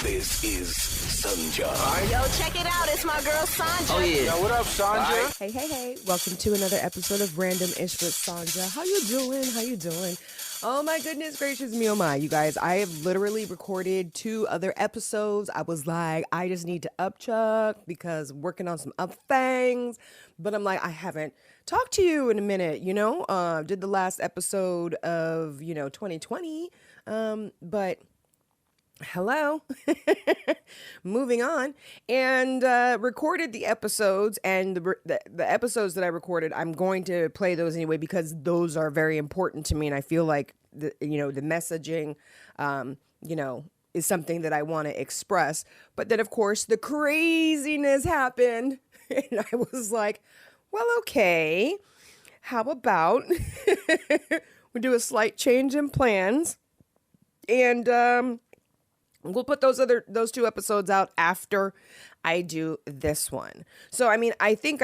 This is Sanja. Yo, check it out. It's my girl Sanja. Oh, yeah. Yo, what up, Sanja? Hey. Welcome to another episode of Random Ish with Sanja. How you doing? Oh my goodness gracious me, oh my. You guys, I have literally recorded 2 other episodes. I was like, I just need to upchuck because I'm working on some up things. But I'm like, I haven't talked to you in a minute, you know? Did the last episode of, 2020. But hello. Moving on. And recorded the episodes, and the episodes that I recorded, I'm going to play those anyway because those are very important to me, and I feel like the messaging is something that I want to express. But then of course the craziness happened and I was like, well, okay, how about we do a slight change in plans, and we'll put those 2 episodes out after I do this one. So, I mean, I think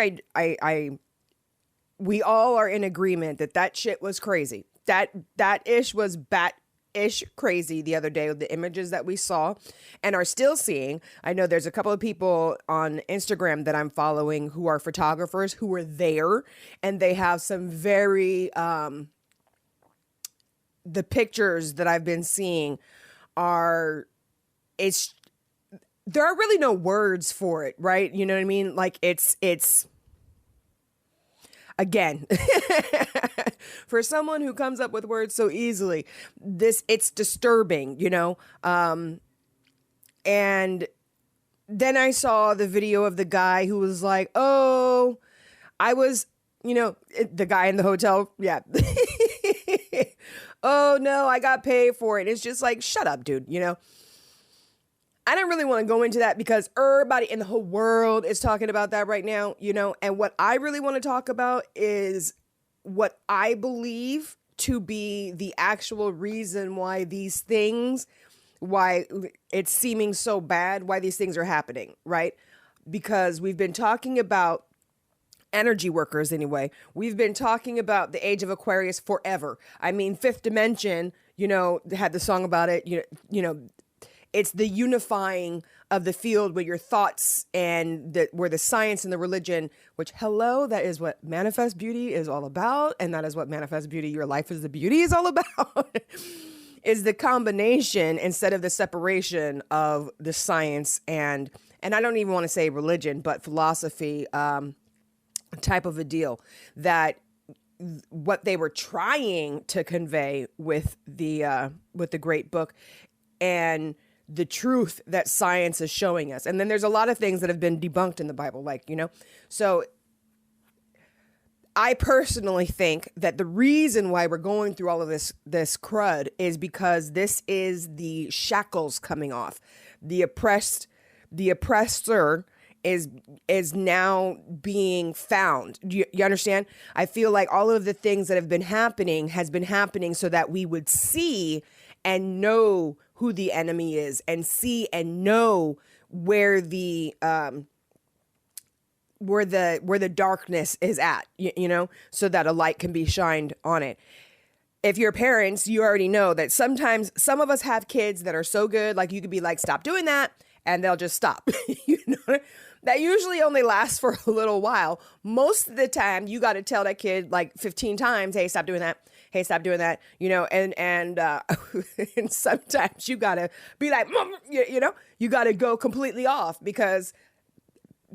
we all are in agreement that shit was crazy. That ish was bat-ish crazy the other day with the images that we saw and are still seeing. I know there's a couple of people on Instagram that I'm following who are photographers who were there, and they have some very, the pictures that I've been seeing there are really no words for it, right? You know what I mean? Like it's again, for someone who comes up with words so easily, it's disturbing, and then I saw the video of the guy who was like, oh, I was, the guy in the hotel. Yeah. Oh no, I got paid for it. It's just like, shut up, dude. I don't really want to go into that because everybody in the whole world is talking about that right now, and what I really want to talk about is what I believe to be the actual reason why it's seeming so bad, why these things are happening, right? Because we've been talking about energy workers anyway. We've been talking about the age of Aquarius forever. I mean, Fifth Dimension, had the song about it, it's the unifying of the field with your thoughts and where the science and the religion, which, hello, that is what Manifest Beauty is all about. And that is what Manifest Beauty, Your Life is the Beauty is all about, is the combination instead of the separation of the science and I don't even want to say religion, but philosophy, type of a deal, that what they were trying to convey with the great book and the truth that science is showing us. And then there's a lot of things that have been debunked in the Bible, so I personally think that the reason why we're going through all of this crud is because this is the shackles coming off. The oppressor is now being found. You understand? I feel like all of the things that have been happening has been happening so that we would see and know who the enemy is, and see and know where the darkness is at, so that a light can be shined on it. If you're parents, you already know that sometimes some of us have kids that are so good, like you could be like, stop doing that, and they'll just stop. That usually only lasts for a little while. Most of the time, you got to tell that kid like 15 times, hey, stop doing that. Hey, stop doing that. And sometimes you got to be like, you got to go completely off because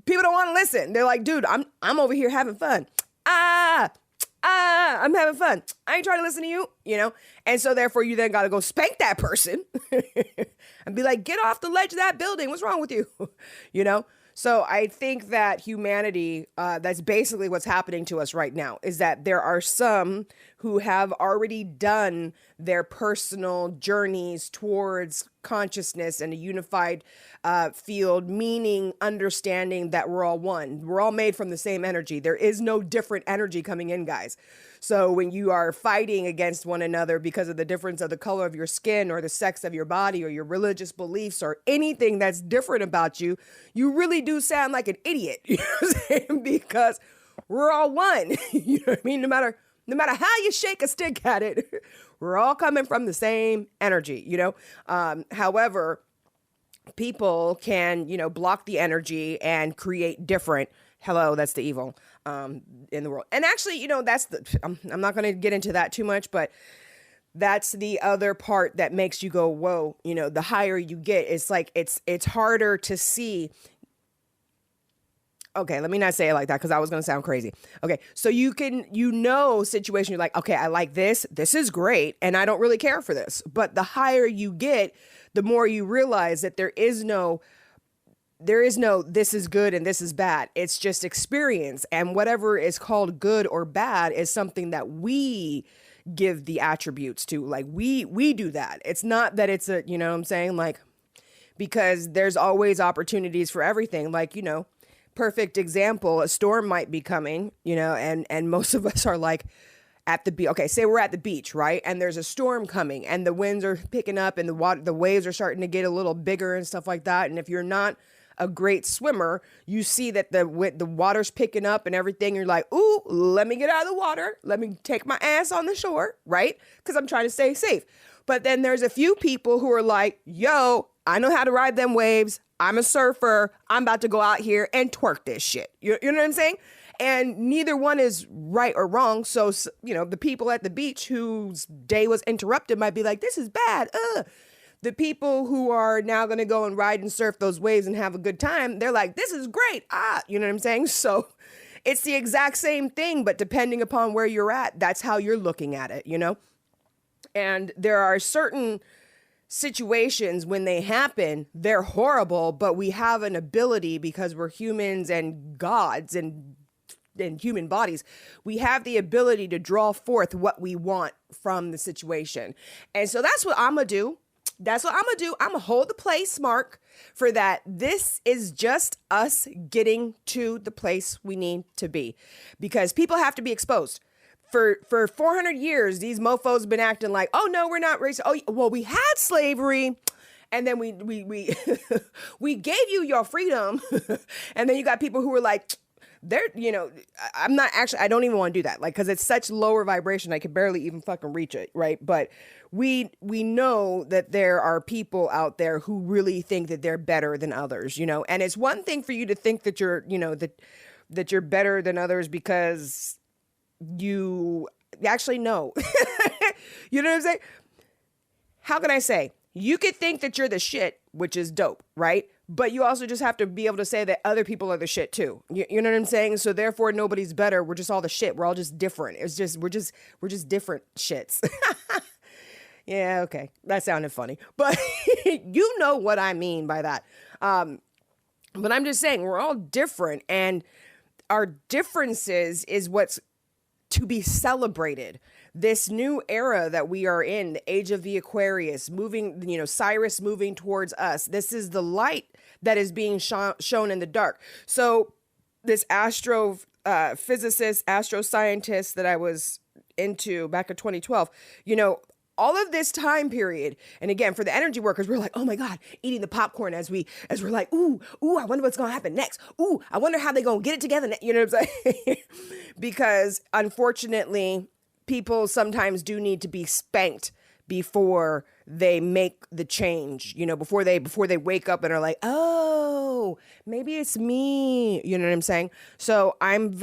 people don't want to listen. They're like, dude, I'm over here having fun. I'm having fun. I ain't trying to listen to you, And so therefore you then got to go spank that person and be like, get off the ledge of that building. What's wrong with you? So I think that humanity, that's basically what's happening to us right now, is that there are some who have already done their personal journeys towards consciousness and a unified field, meaning understanding that we're all one. We're all made from the same energy. There is no different energy coming in, guys. So when you are fighting against one another because of the difference of the color of your skin or the sex of your body or your religious beliefs or anything that's different about you, you really do sound like an idiot, you know what I'm saying? Because we're all one, you know what I mean? No matter how you shake a stick at it, we're all coming from the same energy, However, people can, block the energy and create different. Hello, that's the evil in the world. And actually, that's I'm not going to get into that too much, but that's the other part that makes you go, whoa, the higher you get, it's like, it's harder to see. Okay, let me not say it like that because I was going to sound crazy. Okay, so you can, situation, you're like, okay, I like this. This is great. And I don't really care for this. But the higher you get, the more you realize that there is no this is good and this is bad. It's just experience. And whatever is called good or bad is something that we give the attributes to. Like we do that. It's not that it's a, you know what I'm saying? Like, because there's always opportunities for everything. Like, perfect example, a storm might be coming, and most of us are like at the beach. Okay, say we're at the beach, right? And there's a storm coming and the winds are picking up and the waves are starting to get a little bigger and stuff like that. And if you're not a great swimmer, you see that the water's picking up and everything. You're like, ooh, let me get out of the water. Let me take my ass on the shore, right? Because I'm trying to stay safe. But then there's a few people who are like, yo, I know how to ride them waves. I'm a surfer. I'm about to go out here and twerk this shit. You know what I'm saying? And neither one is right or wrong. So, the people at the beach whose day was interrupted might be like, this is bad. The people who are now going to go and ride and surf those waves and have a good time, they're like, this is great. You know what I'm saying? So it's the exact same thing, but depending upon where you're at, that's how you're looking at it, And there are certain situations when they happen, they're horrible, but we have an ability because we're humans and gods and human bodies. We have the ability to draw forth what we want from the situation. And so that's what I'm going to do. I'm going to hold the place mark for that. This is just us getting to the place we need to be because people have to be exposed. For 400 years, these mofos have been acting like, oh, no, we're not racist. Oh, well, we had slavery. And then we we gave you your freedom. And then you got people who were like, I'm not actually, I don't even want to do that. Like, cause it's such lower vibration. I could barely even fucking reach it. Right. But we know that there are people out there who really think that they're better than others, and it's one thing for you to think that you're, that you're better than others because you actually know, you know what I'm saying? How can I say? You could think that you're the shit, which is dope, right? But you also just have to be able to say that other people are the shit too. You know what I'm saying? So therefore nobody's better. We're just all the shit. We're all just different. We're just different shits. Yeah, okay. That sounded funny. But you know what I mean by that. But I'm just saying we're all different, and our differences is what's to be celebrated. This new era that we are in, the age of the Aquarius, moving, Cyrus moving towards us. This is the light that is being shown in the dark. So this physicist, astroscientist that I was into back in 2012, all of this time period. And again, for the energy workers, we're like, oh my God, eating the popcorn as we're like, ooh, I wonder what's going to happen next. Ooh, I wonder how they're going to get it together. You know what I'm saying? Because unfortunately, people sometimes do need to be spanked before they make the change, before they wake up and are like, oh, maybe it's me. You know what I'm saying? So I'm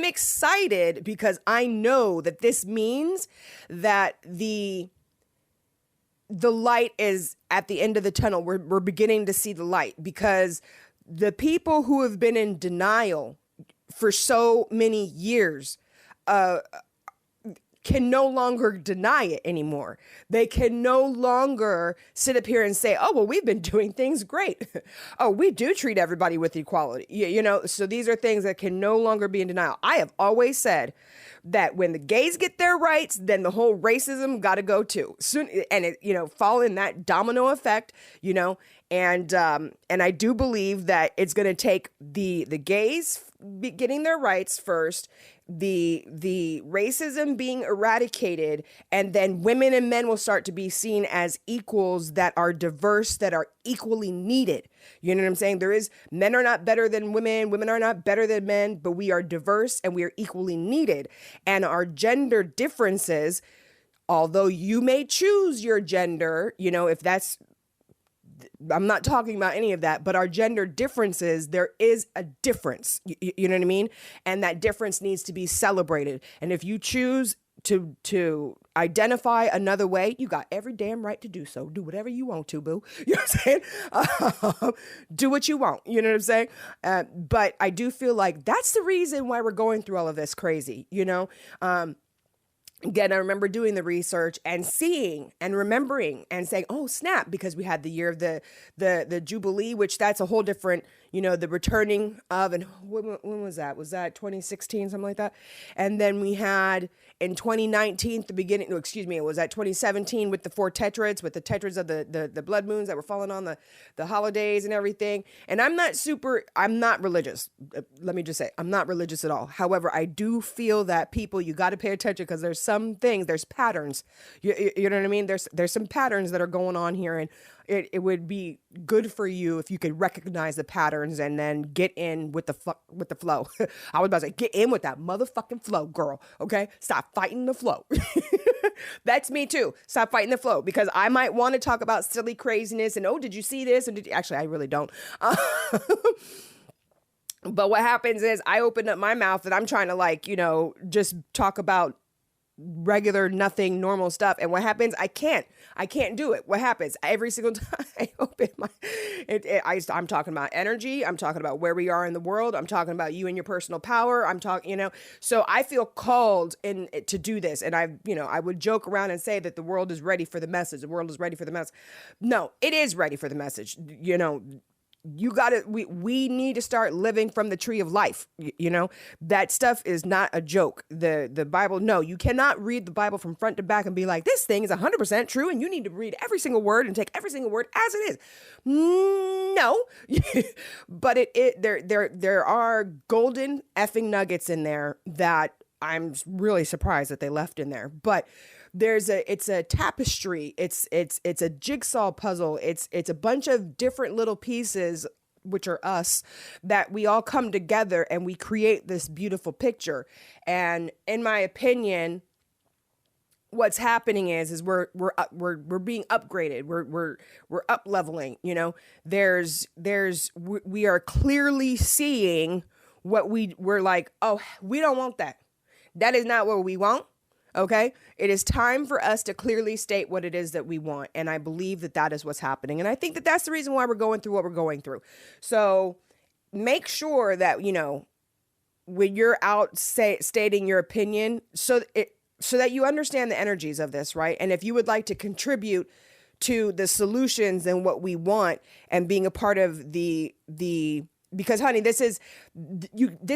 excited because I know that this means that the light is at the end of the tunnel. We're beginning to see the light because the people who have been in denial for so many years, can no longer deny it anymore. They can no longer sit up here and say, oh, well, we've been doing things great. Oh, we do treat everybody with equality. So these are things that can no longer be in denial. I have always said that when the gays get their rights, then the whole racism got to go too. Soon, and it, fall in that domino effect, and I do believe that it's going to take the gays getting their rights first, the racism being eradicated, and then women and men will start to be seen as equals that are diverse, that are equally needed. You know what I'm saying? Men are not better than women are not better than men, but we are diverse and we are equally needed. And our gender differences although you may choose your gender, if I'm not talking about any of that, but our gender differences, there is a difference. You know what I mean? And that difference needs to be celebrated. And if you choose to identify another way, you got every damn right to do so. Do whatever you want to, boo. You know what I'm saying? Do what you want. You know what I'm saying? But I do feel like that's the reason why we're going through all of this crazy, Again, I remember doing the research and seeing and remembering and saying, oh, snap, because we had the year of the Jubilee, which that's a whole different, the returning of, and when was that? Was that 2016, something like that? And then we had in 2019, it was at 2017 with the 4 tetrads, with the tetrads of the blood moons that were falling on the holidays and everything. And I'm not religious. Let me just say, I'm not religious at all. However, I do feel that people, you got to pay attention because there's some things, there's patterns. You know what I mean? There's some patterns that are going on here, and it would be good for you if you could recognize the patterns and then get in with the flow. I was about to say, get in with that motherfucking flow, girl. Okay? Stop fighting the flow. That's me too. Stop fighting the flow, because I might want to talk about silly craziness and, oh, did you see this? And actually, I really don't. But what happens is I open up my mouth and I'm trying to just talk about regular, nothing, normal stuff. And what happens? I can't do it. What happens? Every single time I open I'm talking about energy. I'm talking about where we are in the world. I'm talking about you and your personal power. I'm talking, so I feel called to do this. And I would joke around and say that the world is ready for the message. The world is ready for the message. No, it is ready for the message. We need to start living from the tree of life. That stuff is not a joke. The Bible, no, you cannot read the Bible from front to back and be like, this thing is 100% true. And you need to read every single word and take every single word as it is. No, but there are golden effing nuggets in there that I'm really surprised that they left in there. But it's a tapestry. It's a jigsaw puzzle. It's a bunch of different little pieces, which are us, that we all come together and we create this beautiful picture. And in my opinion, what's happening is we're being upgraded. We're up leveling. We are clearly seeing what we're like, oh, we don't want that. That is not what we want. Okay, it is time for us to clearly state what it is that we want. And I believe that is what's happening. And I think that that's the reason why we're going through what we're going through. So make sure that, when you're out stating your opinion, so that you understand the energies of this, right? And if you would like to contribute to the solutions and what we want and being a part of because honey, this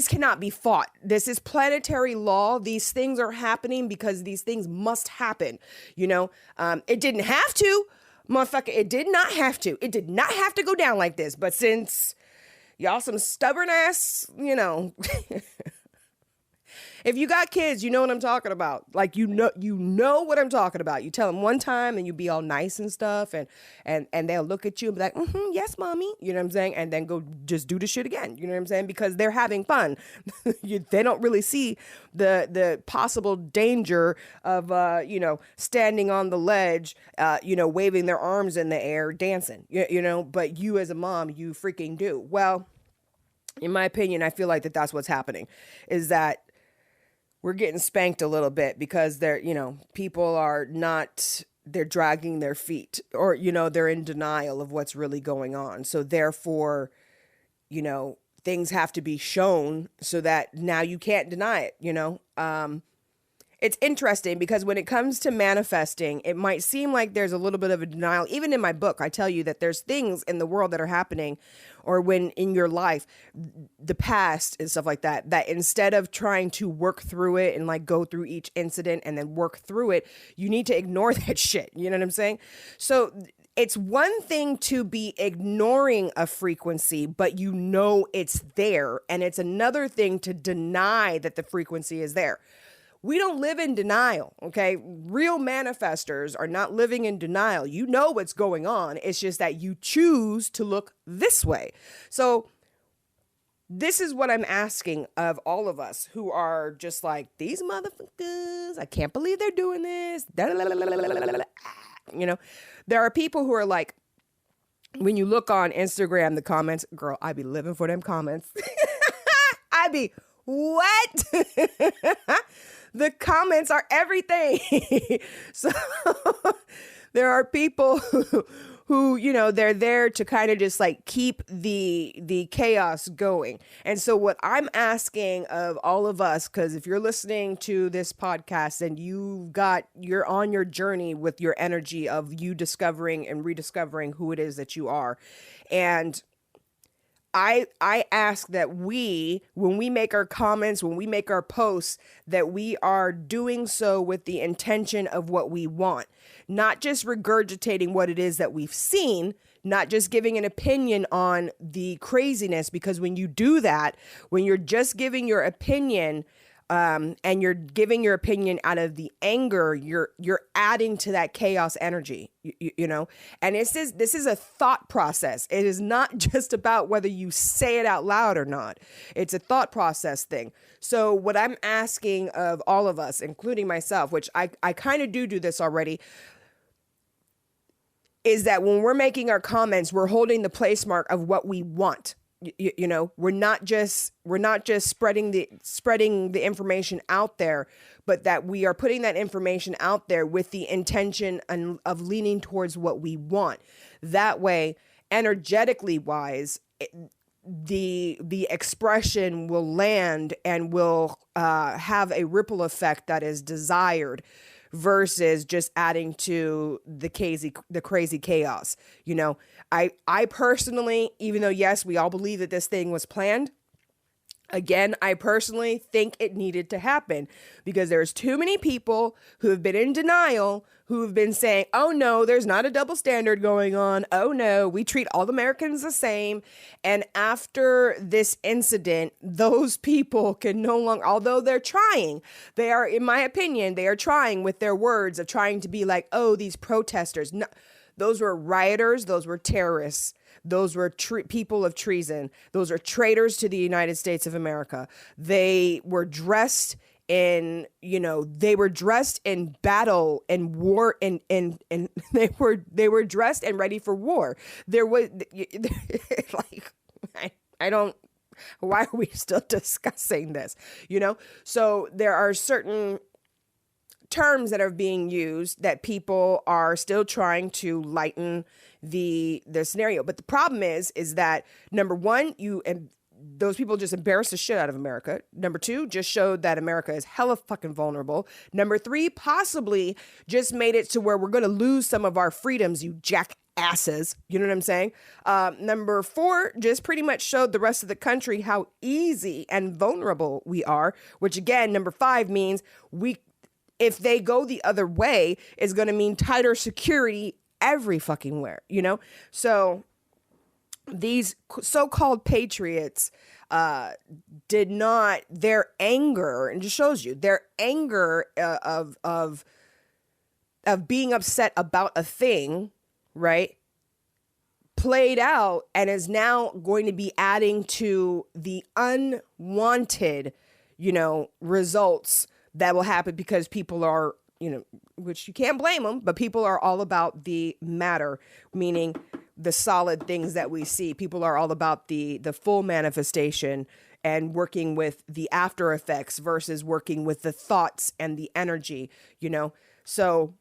cannot be fought. This is planetary law. These things are happening because these things must happen. It didn't have to, motherfucker. It did not have to. It did not have to go down like this. But since y'all some stubborn ass, if you got kids, you know what I'm talking about. Like, you know what I'm talking about. You tell them one time and you be all nice and stuff, and they'll look at you and be like, yes, mommy. You know what I'm saying? And then go just do the shit again. You know what I'm saying? Because they're having fun. They don't really see the possible danger of, standing on the ledge, waving their arms in the air, dancing, but you as a mom, you freaking do. Well, in my opinion, I feel like that's what's happening, is that we're getting spanked a little bit because people are not, they're dragging their feet, or, they're in denial of what's really going on. So therefore, things have to be shown so that now you can't deny it, It's interesting because when it comes to manifesting, it might seem like there's a little bit of a denial. Even in my book, I tell you that there's things in the world that are happening, or when in your life, the past and stuff like that, that instead of trying to work through it and go through each incident and then work through it, you need to ignore that shit. You know what I'm saying? So it's one thing to be ignoring a frequency, but it's there. And it's another thing to deny that the frequency is there. We don't live in denial, okay? Real manifestors are not living in denial. You know what's going on. It's just that you choose to look this way. So this is what I'm asking of all of us who are just like, these motherfuckers, I can't believe they're doing this. You know, there are people who are like, when you look on Instagram, the comments, girl, I be living for them comments. I be, what? The comments are everything. So there are people who, you know, they're there to kind of just like keep the chaos going. And so what I'm asking of all of us, because if you're listening to this podcast and you're on your journey with your energy of you discovering and rediscovering who it is that you are. And I ask that when we make our comments, when we make our posts, that we are doing so with the intention of what we want, not just regurgitating what it is that we've seen, not just giving an opinion on the craziness, because when you do that, when you're just giving your opinion, and you're giving your opinion out of the anger, you're adding to that chaos energy, you know, and this is a thought process. It is not just about whether you say it out loud or not. It's a thought process thing. So what I'm asking of all of us, including myself, which I kind of do this already, is that when we're making our comments, we're holding the placemark of what we want. You know, we're not just spreading the information out there, but that we are putting that information out there with the intention of leaning towards what we want. That way, energetically wise, the expression will land and will have a ripple effect that is desired, versus just adding to the crazy chaos. You know, I personally, even though yes, we all believe that this thing was planned, again, I personally think it needed to happen because there's too many people who have been in denial, who have been saying, oh no, there's not a double standard going on. Oh no, we treat all Americans the same. And after this incident, those people can no longer, although they're trying, they are, in my opinion, they are trying with their words of trying to be like, oh, these protesters. No, those were rioters. Those were terrorists. Those were people of treason. Those are traitors to the United States of America. They were dressed in, you know, they were dressed in battle and war, and they were dressed and ready for war. There was like, I don't, why are we still discussing this? You know, so there are certain terms that are being used that people are still trying to lighten the scenario. But the problem is that number one, those people just embarrassed the shit out of America. Number two, just showed that America is hella fucking vulnerable. Number three, possibly just made it to where we're going to lose some of our freedoms, you jackasses. You know what I'm saying? Number four, just pretty much showed the rest of the country how easy and vulnerable we are, which again, number five means if they go the other way, is going to mean tighter security every fucking where, you know? So these so-called patriots did not, their anger, and just shows you their anger of being upset about a thing, right, played out and is now going to be adding to the unwanted, you know, results that will happen because people are, you know, which you can't blame them, but people are all about the matter, meaning the solid things that we see. People are all about the full manifestation and working with the after effects versus working with the thoughts and the energy, you know? So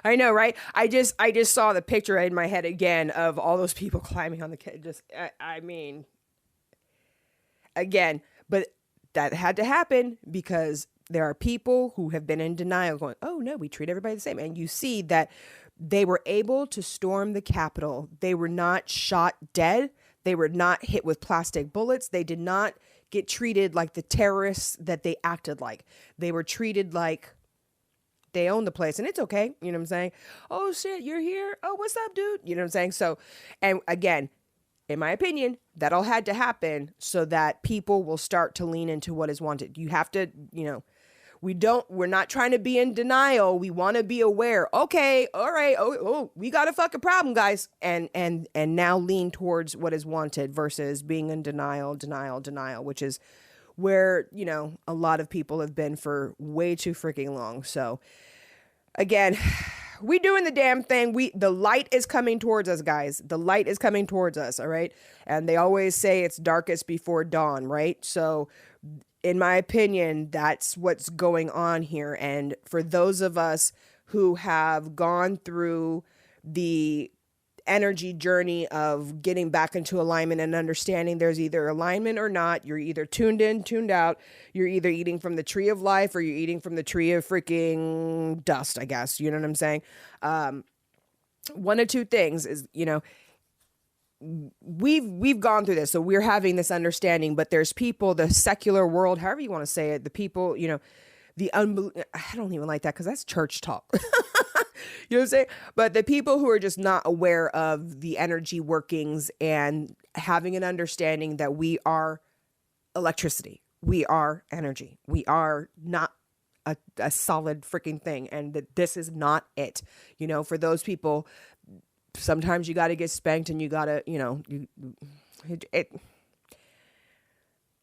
I know, right? I just saw the picture in my head again of all those people climbing on the just, I mean, again, but that had to happen because there are people who have been in denial going, oh no, we treat everybody the same. And you see that they were able to storm the Capitol. They were not shot dead. They were not hit with plastic bullets. They did not get treated like the terrorists that they acted like. They were treated like they own the place, and it's okay. You know what I'm saying? Oh shit, you're here. Oh, what's up, dude? You know what I'm saying? So, and again, in my opinion, that all had to happen so that people will start to lean into what is wanted. You have to, you know, we're not trying to be in denial. We want to be aware. Okay, all right. Oh, we got a fucking problem, guys. And now lean towards what is wanted versus being in denial, which is where, a lot of people have been for way too freaking long. So again, we doing the damn thing. The light is coming towards us, guys. The light is coming towards us. All right. And they always say it's darkest before dawn, right? So in my opinion, that's what's going on here. And for those of us who have gone through the energy journey of getting back into alignment and understanding there's either alignment or not, you're either tuned in, tuned out, you're either eating from the tree of life or you're eating from the tree of freaking dust, I guess. You know what I'm saying? One of two things is, we've gone through this, so we're having this understanding, but there's people, the secular world, however you want to say it, the people, I don't even like that because that's church talk. You know what I'm saying? But the people who are just not aware of the energy workings and having an understanding that we are electricity, we are energy, we are not a solid freaking thing, and that this is not it. For those people, sometimes you got to get spanked and you got to,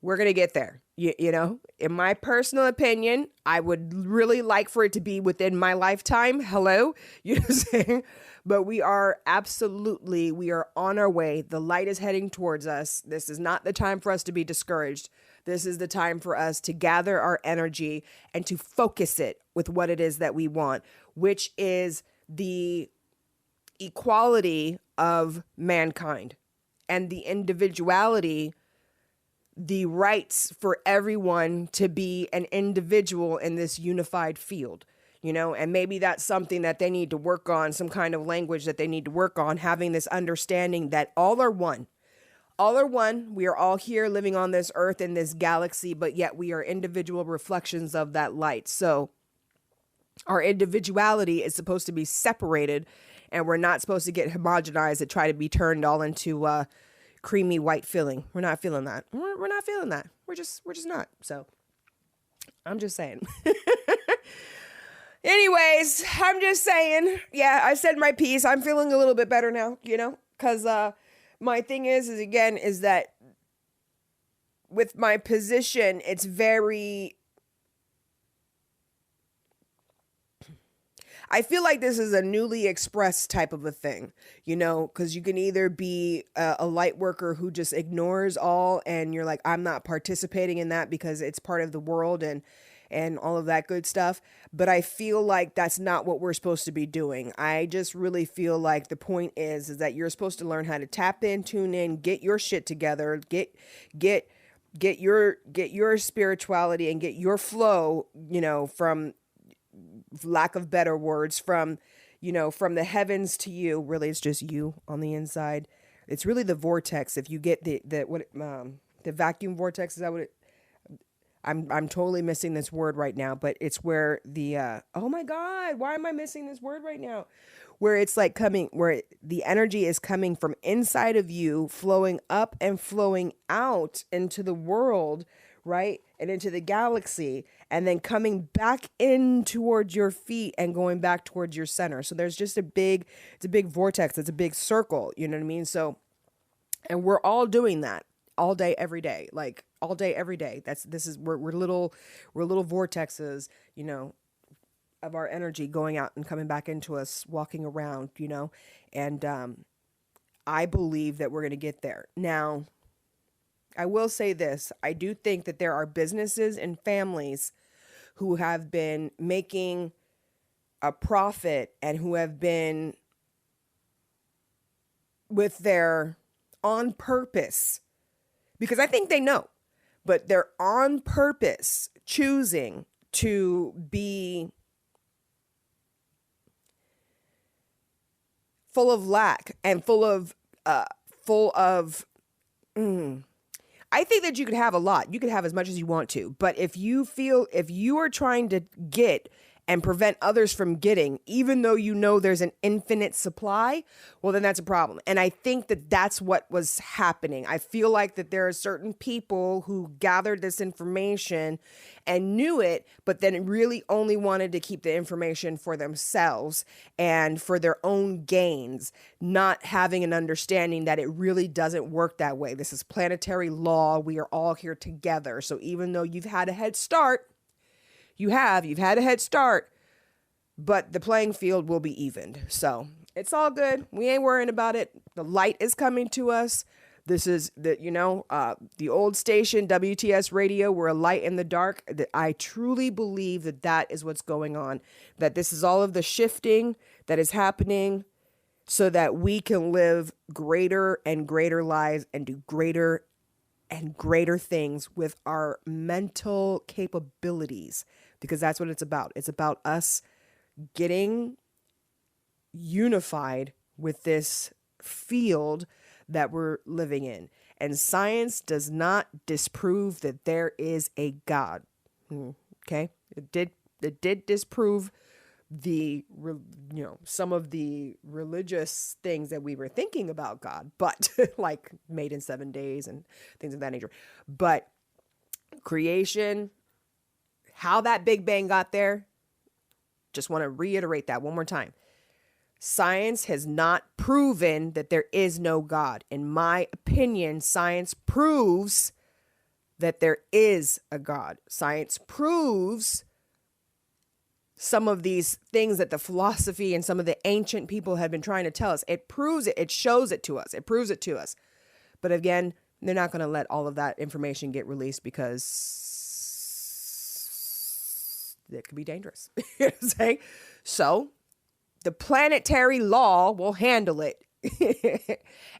we're going to get there. In my personal opinion, I would really like for it to be within my lifetime. Hello. You know what I'm saying? But we are on our way. The light is heading towards us. This is not the time for us to be discouraged. This is the time for us to gather our energy and to focus it with what it is that we want, which is the equality of mankind and the individuality, the rights for everyone to be an individual in this unified field, and maybe that's something that they need to work on, some kind of language that they need to work on, having this understanding that all are one. All are one. We are all here living on this earth in this galaxy, but yet we are individual reflections of that light. So our individuality is supposed to be separated, and we're not supposed to get homogenized and try to be turned all into creamy white filling. We're not feeling that. We're not feeling that. We're just not. So I'm just saying. Anyways, I'm just saying, yeah, I said my piece. I'm feeling a little bit better now, because my thing is that with my position, it's very, I feel like this is a newly expressed type of a thing, because you can either be a light worker who just ignores all and you're like, I'm not participating in that because it's part of the world and all of that good stuff. But I feel like that's not what we're supposed to be doing. I just really feel like the point is that you're supposed to learn how to tap in, tune in, get your shit together, get your spirituality and get your flow, from lack of better words, from the heavens to you. Really, it's just you on the inside. It's really the vortex. If you get the vacuum vortex, is that what it? I'm totally missing this word right now, but it's where the oh my God, why am I missing this word right now? Where it's like where the energy is coming from inside of you, flowing up and flowing out into the world, right? And into the galaxy, and then coming back in towards your feet and going back towards your center. So there's just it's a big vortex. It's a big circle. You know what I mean? So, and we're all doing that all day, every day, like all day, every day. We're little vortexes, of our energy going out and coming back into us, walking around, and I believe that we're going to get there. Now, I will say this. I do think that there are businesses and families who have been making a profit and who have been with their on purpose, because I think they know, but they're on purpose choosing to be full of lack and full of I think that you could have a lot. You could have as much as you want to. But if you are trying to get and prevent others from getting, even though you know there's an infinite supply, well, then that's a problem. And I think that that's what was happening. I feel like that there are certain people who gathered this information and knew it, but then really only wanted to keep the information for themselves and for their own gains, not having an understanding that it really doesn't work that way. This is planetary law. We are all here together. So even though you've had a head start, you've had a head start, but the playing field will be evened. So it's all good. We ain't worrying about it. The light is coming to us. This is the old station, WTS radio. We're a light in the dark. I truly believe that that is what's going on, that this is all of the shifting that is happening so that we can live greater and greater lives and do greater and greater things with our mental capabilities, because that's what it's about. It's about us getting unified with this field that we're living in. And science does not disprove that there is a God. Okay? It did disprove some of the religious things that we were thinking about God, but like made in 7 days and things of that nature. But creation, how that Big Bang got there, just want to reiterate that one more time. Science has not proven that there is no God. In my opinion, science proves that there is a God. Science proves some of these things that the philosophy and some of the ancient people have been trying to tell us. It proves it. It shows it to us. It proves it to us. But again, they're not going to let all of that information get released because it could be dangerous. You know what I'm saying? So the planetary law will handle it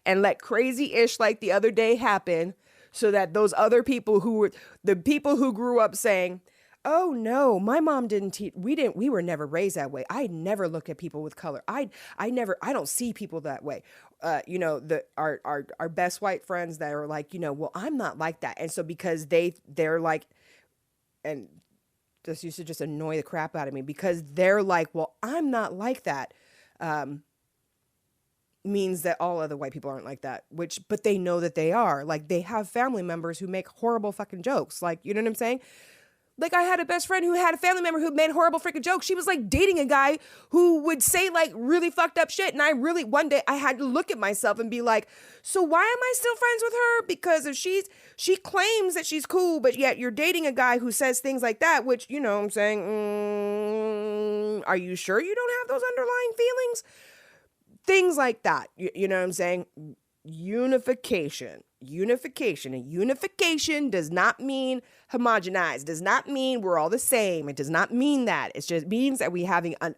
and let crazy ish like the other day happen, so that those other people who were the people who grew up saying, oh no, my mom didn't teach, we were never raised that way. I never look at people with color. I don't see people that way. Our best white friends that are like, well, I'm not like that. And so because they're like, and this used to just annoy the crap out of me, because they're like, well, I'm not like that, means that all other white people aren't like that, but they know that they are. Like, they have family members who make horrible fucking jokes. Like, you know what I'm saying? Like, I had a best friend who had a family member who made horrible freaking jokes. She was like dating a guy who would say like really fucked up shit. And one day I had to look at myself and be like, so why am I still friends with her? Because if she claims that she's cool, but yet you're dating a guy who says things like that, which, you know what I'm saying, are you sure you don't have those underlying feelings? Things like that. You know what I'm saying? Unification. And unification does not mean homogenized, does not mean we're all the same. It does not mean that. It just means that we're having an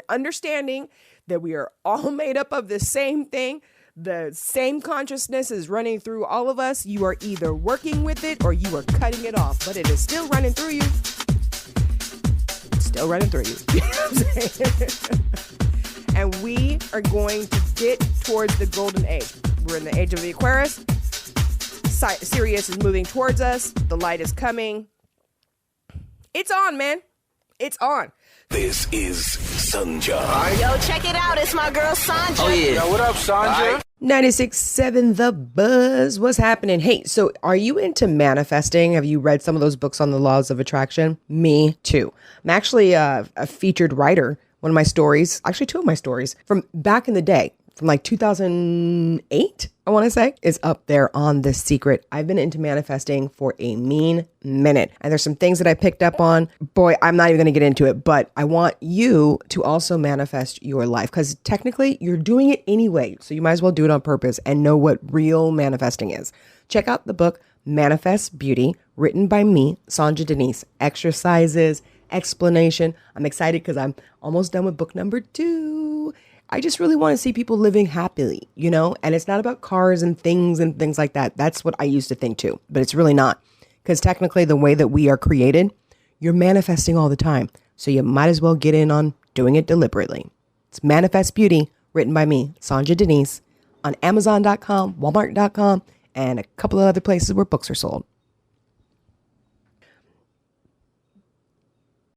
understanding that we are all made up of the same thing. The same consciousness is running through all of us. You are either working with it or you are cutting it off, but it is still running through you. It's still running through you. You know what I'm saying? And we are going to get towards the golden age. We're in the age of the Aquarius. Sirius is moving towards us. The light is coming. It's on, man. It's on. This is Sanja. Yo, check it out. It's my girl Sanja. Oh, yeah. Yo, what up, Sanja? 96.7 The Buzz. What's happening? Hey, so are you into manifesting? Have you read some of those books on the laws of attraction? Me too. I'm actually a featured writer. One of my stories, actually two of my stories from back in the day, from like 2008, I want to say, is up there on The Secret. I've been into manifesting for a mean minute. And there's some things that I picked up on. Boy, I'm not even going to get into it, but I want you to also manifest your life, because technically you're doing it anyway. So you might as well do it on purpose and know what real manifesting is. Check out the book, Manifest Beauty, written by me, Sanja Denise. Exercises, explanation. I'm excited because I'm almost done with book number 2. I just really want to see people living happily, and it's not about cars and things like that. That's what I used to think too, but it's really not, because technically the way that we are created, you're manifesting all the time. So you might as well get in on doing it deliberately. It's Manifest Beauty, written by me, Sanja Denise, on Amazon.com, Walmart.com, and a couple of other places where books are sold.